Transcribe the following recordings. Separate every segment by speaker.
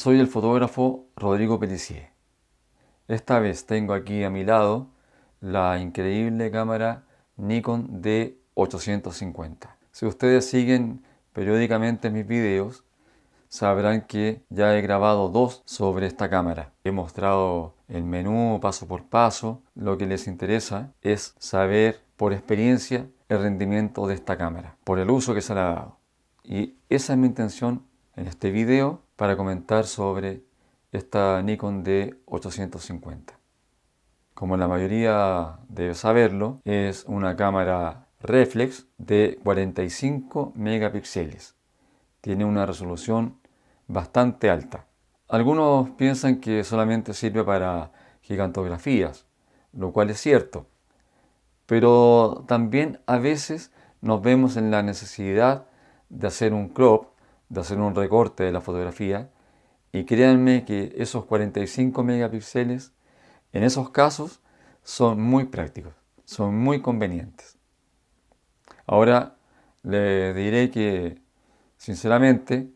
Speaker 1: Soy el fotógrafo Rodrigo Pellicier. Esta vez tengo aquí a mi lado la increíble cámara Nikon D850. Si ustedes siguen periódicamente mis videos, sabrán que ya he grabado dos sobre esta cámara. He mostrado el menú paso por paso. Lo que les interesa es saber por experiencia el rendimiento de esta cámara, por el uso que se le ha dado. Y esa es mi intención en este video para comentar sobre esta Nikon D850. Como la mayoría debe saberlo, es una cámara reflex de 45 megapíxeles. Tiene una resolución bastante alta. Algunos piensan que solamente sirve para gigantografías, lo cual es cierto, pero también a veces nos vemos en la necesidad de hacer un crop, de hacer un recorte de la fotografía, y créanme que esos 45 megapíxeles en esos casos son muy prácticos, son muy convenientes. Ahora le diré que sinceramente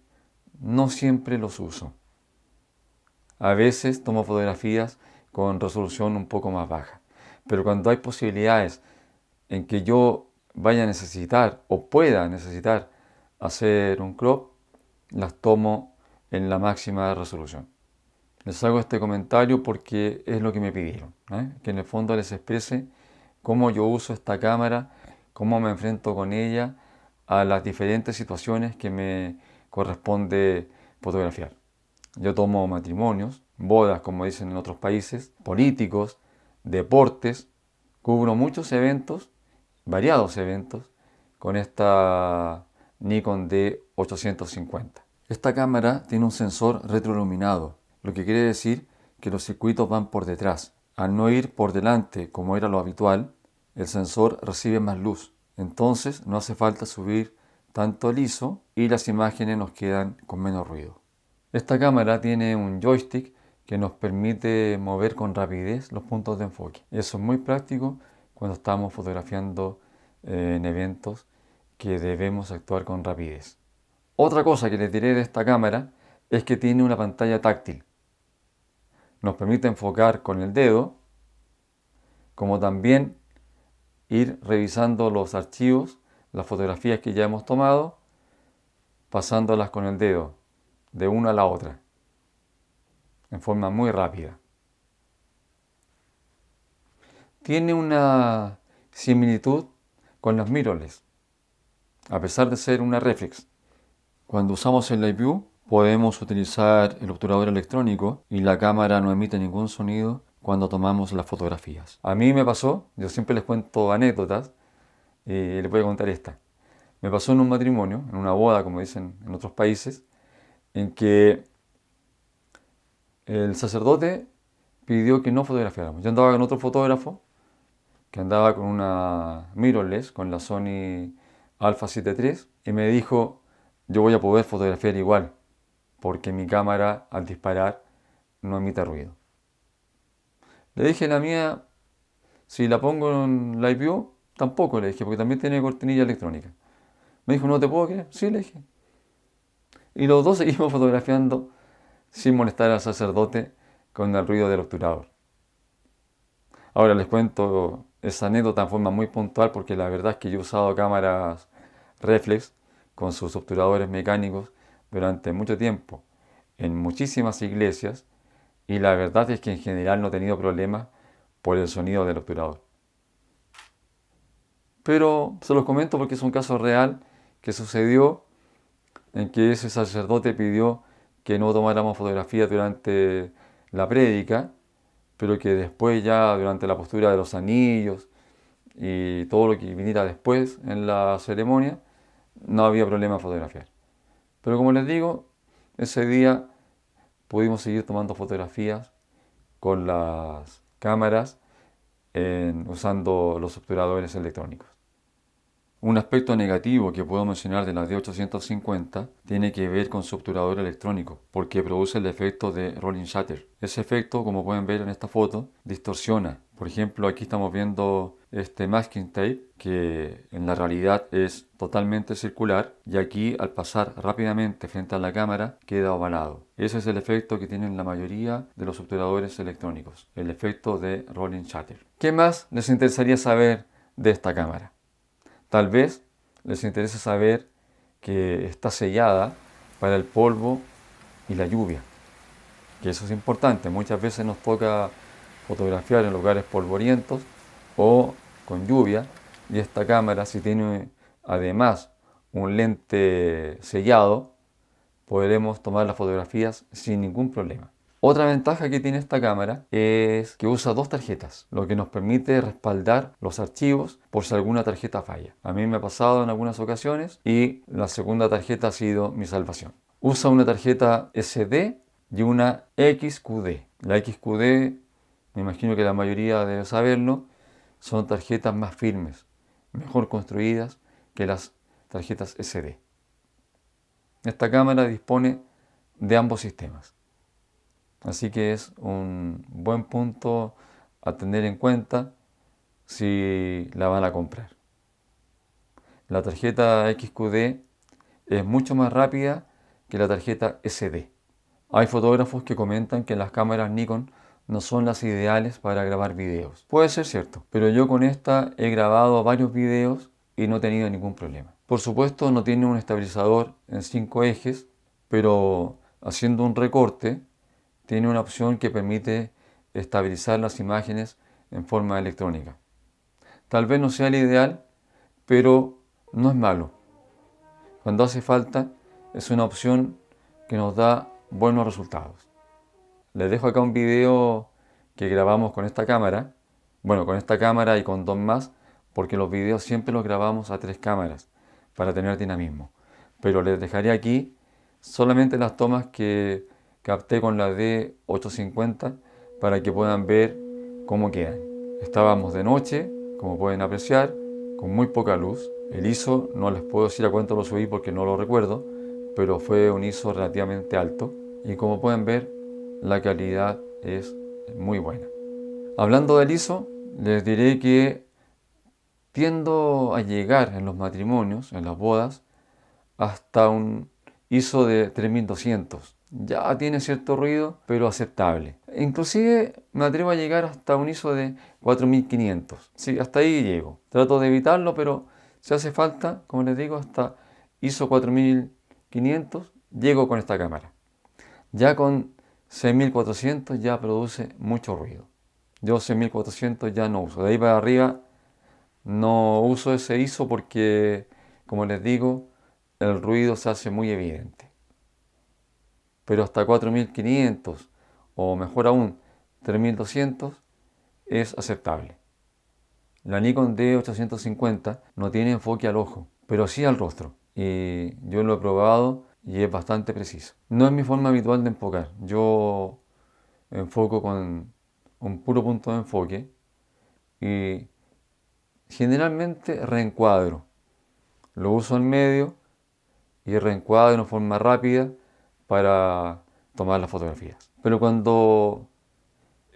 Speaker 1: no siempre los uso. A veces tomo fotografías con resolución un poco más baja, pero cuando hay posibilidades en que yo vaya a necesitar o pueda necesitar hacer un crop, las tomo en la máxima resolución. Les hago este comentario porque es lo que me pidieron, que en el fondo les exprese cómo yo uso esta cámara, cómo me enfrento con ella a las diferentes situaciones que me corresponde fotografiar. Yo tomo matrimonios, bodas, como dicen en otros países, políticos, deportes, cubro muchos eventos, variados eventos, con esta Nikon D850. Esta cámara tiene un sensor retroiluminado, lo que quiere decir que los circuitos van por detrás. Al no ir por delante como era lo habitual, el sensor recibe más luz. Entonces no hace falta subir tanto el ISO y las imágenes nos quedan con menos ruido. Esta cámara tiene un joystick que nos permite mover con rapidez los puntos de enfoque. Eso es muy práctico cuando estamos fotografiando en eventos que debemos actuar con rapidez. Otra cosa que les diré de esta cámara es que tiene una pantalla táctil. Nos permite enfocar con el dedo, como también ir revisando los archivos, las fotografías que ya hemos tomado, pasándolas con el dedo de una a la otra, en forma muy rápida. Tiene una similitud con las mirrorless, a pesar de ser una reflex. Cuando usamos el Live View, podemos utilizar el obturador electrónico y la cámara no emite ningún sonido cuando tomamos las fotografías. A mí me pasó, yo siempre les cuento anécdotas y les voy a contar esta. Me pasó en un matrimonio, en una boda, como dicen en otros países, en que el sacerdote pidió que no fotografiáramos. Yo andaba con otro fotógrafo que andaba con una mirrorless, con la Sony Alpha 7 III, y me dijo: yo voy a poder fotografiar igual, porque mi cámara al disparar no emite ruido. Le dije: la mía, si la pongo en Live View, tampoco, le dije, porque también tiene cortinilla electrónica. Me dijo: ¿no te puedo creer? Sí, le dije. Y los dos seguimos fotografiando sin molestar al sacerdote con el ruido del obturador. Ahora les cuento esa anécdota en forma muy puntual porque la verdad es que yo he usado cámaras reflex con sus obturadores mecánicos durante mucho tiempo en muchísimas iglesias y la verdad es que en general no he tenido problemas por el sonido del obturador. Pero se los comento porque es un caso real que sucedió en que ese sacerdote pidió que no tomáramos fotografías durante la prédica, pero que después ya durante la postura de los anillos y todo lo que viniera después en la ceremonia, no había problema en fotografiar. Pero como les digo, ese día pudimos seguir tomando fotografías con las cámaras usando los obturadores electrónicos. Un aspecto negativo que puedo mencionar de la D850 tiene que ver con su obturador electrónico, porque produce el efecto de rolling shutter. Ese efecto, como pueden ver en esta foto, distorsiona Por ejemplo, aquí estamos viendo este masking tape que en la realidad es totalmente circular y aquí al pasar rápidamente frente a la cámara queda ovalado. Ese es el efecto que tienen la mayoría de los obturadores electrónicos, el efecto de rolling shutter. ¿Qué más les interesaría saber de esta cámara? Tal vez les interese saber que está sellada para el polvo y la lluvia, que eso es importante. Muchas veces nos toca fotografiar en lugares polvorientos o con lluvia y esta cámara, si tiene además un lente sellado, podremos tomar las fotografías sin ningún problema. Otra ventaja que tiene esta cámara es que usa dos tarjetas, lo que nos permite respaldar los archivos por si alguna tarjeta falla. A mí me ha pasado en algunas ocasiones y la segunda tarjeta ha sido mi salvación. Usa una tarjeta SD y una XQD. La XQD, me imagino que la mayoría debe saberlo, son tarjetas más firmes, mejor construidas que las tarjetas SD. Esta cámara dispone de ambos sistemas. Así que es un buen punto a tener en cuenta si la van a comprar. La tarjeta XQD es mucho más rápida que la tarjeta SD. Hay fotógrafos que comentan que las cámaras Nikon no son las ideales para grabar videos. Puede ser cierto, pero yo con esta he grabado varios videos y no he tenido ningún problema. Por supuesto no tiene un estabilizador en 5 ejes, pero haciendo un recorte tiene una opción que permite estabilizar las imágenes en forma electrónica. Tal vez no sea el ideal, pero no es malo. Cuando hace falta, es una opción que nos da buenos resultados. Les dejo acá un video que grabamos con esta cámara. Bueno, con esta cámara y con dos más, porque los videos siempre los grabamos a 3 cámaras para tener dinamismo. Pero les dejaré aquí solamente las tomas que capté con la D850 para que puedan ver cómo quedan. Estábamos de noche, como pueden apreciar, con muy poca luz. El ISO no les puedo decir a cuánto lo subí porque no lo recuerdo, pero fue un ISO relativamente alto y como pueden ver la calidad es muy buena. Hablando del ISO, les diré que tiendo a llegar en los matrimonios, en las bodas, hasta un ISO de 3200. Ya tiene cierto ruido, pero aceptable. Inclusive me atrevo a llegar hasta un ISO de 4500. Sí, hasta ahí llego. Trato de evitarlo, pero si hace falta, como les digo, hasta ISO 4500 llego con esta cámara. Ya con 6400 ya produce mucho ruido. Yo 6400 ya no uso. De ahí para arriba no uso ese ISO porque, como les digo, el ruido se hace muy evidente. Pero hasta 4500 o mejor aún 3200 es aceptable. La Nikon D850 no tiene enfoque al ojo, pero sí al rostro. Y yo lo he probado y es bastante preciso. No es mi forma habitual de enfocar. Yo enfoco con un puro punto de enfoque y generalmente reencuadro. Lo uso en medio y reencuadro en forma rápida para tomar las fotografías. Pero cuando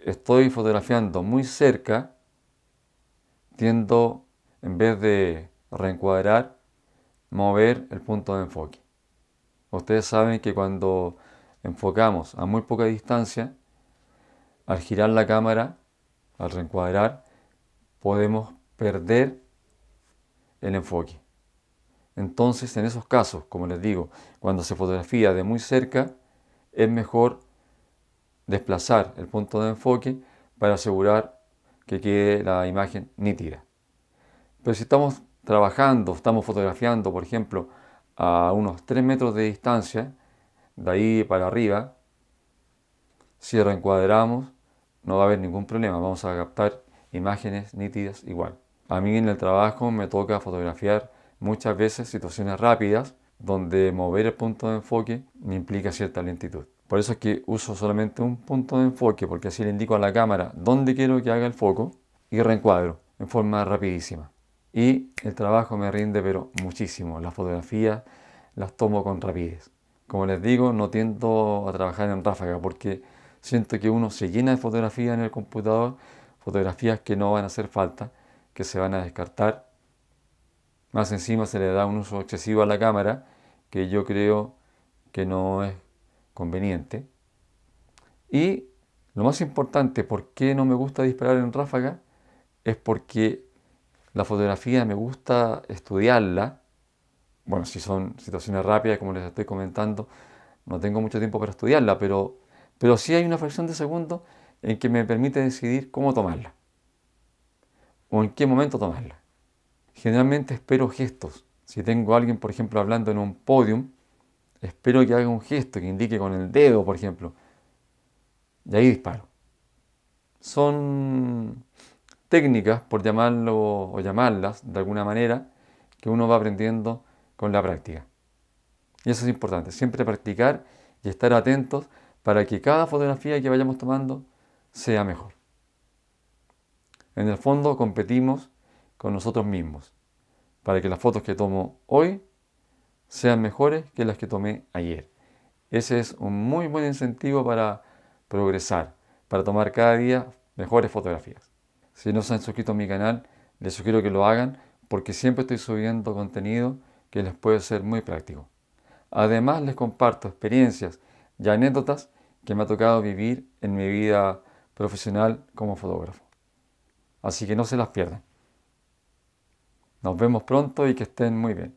Speaker 1: estoy fotografiando muy cerca, tiendo, en vez de reencuadrar, mover el punto de enfoque. Ustedes saben que cuando enfocamos a muy poca distancia, al girar la cámara, al reencuadrar, podemos perder el enfoque. Entonces, en esos casos, como les digo, cuando se fotografía de muy cerca, es mejor desplazar el punto de enfoque para asegurar que quede la imagen nítida. Pero si estamos trabajando, estamos fotografiando, por ejemplo, a unos 3 metros de distancia, de ahí para arriba, si reencuadramos, no va a haber ningún problema, vamos a captar imágenes nítidas igual. A mí en el trabajo me toca fotografiar muchas veces situaciones rápidas donde mover el punto de enfoque me implica cierta lentitud. Por eso es que uso solamente un punto de enfoque, porque así le indico a la cámara dónde quiero que haga el foco y reencuadro en forma rapidísima. Y el trabajo me rinde pero muchísimo. Las fotografías las tomo con rapidez. Como les digo, no tiendo a trabajar en ráfaga porque siento que uno se llena de fotografías en el computador, fotografías que no van a hacer falta, que se van a descartar. Más encima se le da un uso excesivo a la cámara que yo creo que no es conveniente. Y lo más importante, ¿por qué no me gusta disparar en ráfaga? Es porque la fotografía me gusta estudiarla. Bueno, si son situaciones rápidas, como les estoy comentando, no tengo mucho tiempo para estudiarla, pero sí hay una fracción de segundo en que me permite decidir cómo tomarla o en qué momento tomarla. Generalmente espero gestos. Si tengo a alguien, por ejemplo, hablando en un podium, espero que haga un gesto que indique con el dedo, por ejemplo, y ahí disparo. Son técnicas, por llamarlo o llamarlas de alguna manera, que uno va aprendiendo con la práctica. Y eso es importante, siempre practicar y estar atentos para que cada fotografía que vayamos tomando sea mejor. En el fondo competimos con nosotros mismos para que las fotos que tomo hoy sean mejores que las que tomé ayer. Ese es un muy buen incentivo para progresar, para tomar cada día mejores fotografías. Si no se han suscrito a mi canal, les sugiero que lo hagan porque siempre estoy subiendo contenido que les puede ser muy práctico. Además, les comparto experiencias y anécdotas que me ha tocado vivir en mi vida profesional como fotógrafo. Así que no se las pierdan. Nos vemos pronto y que estén muy bien.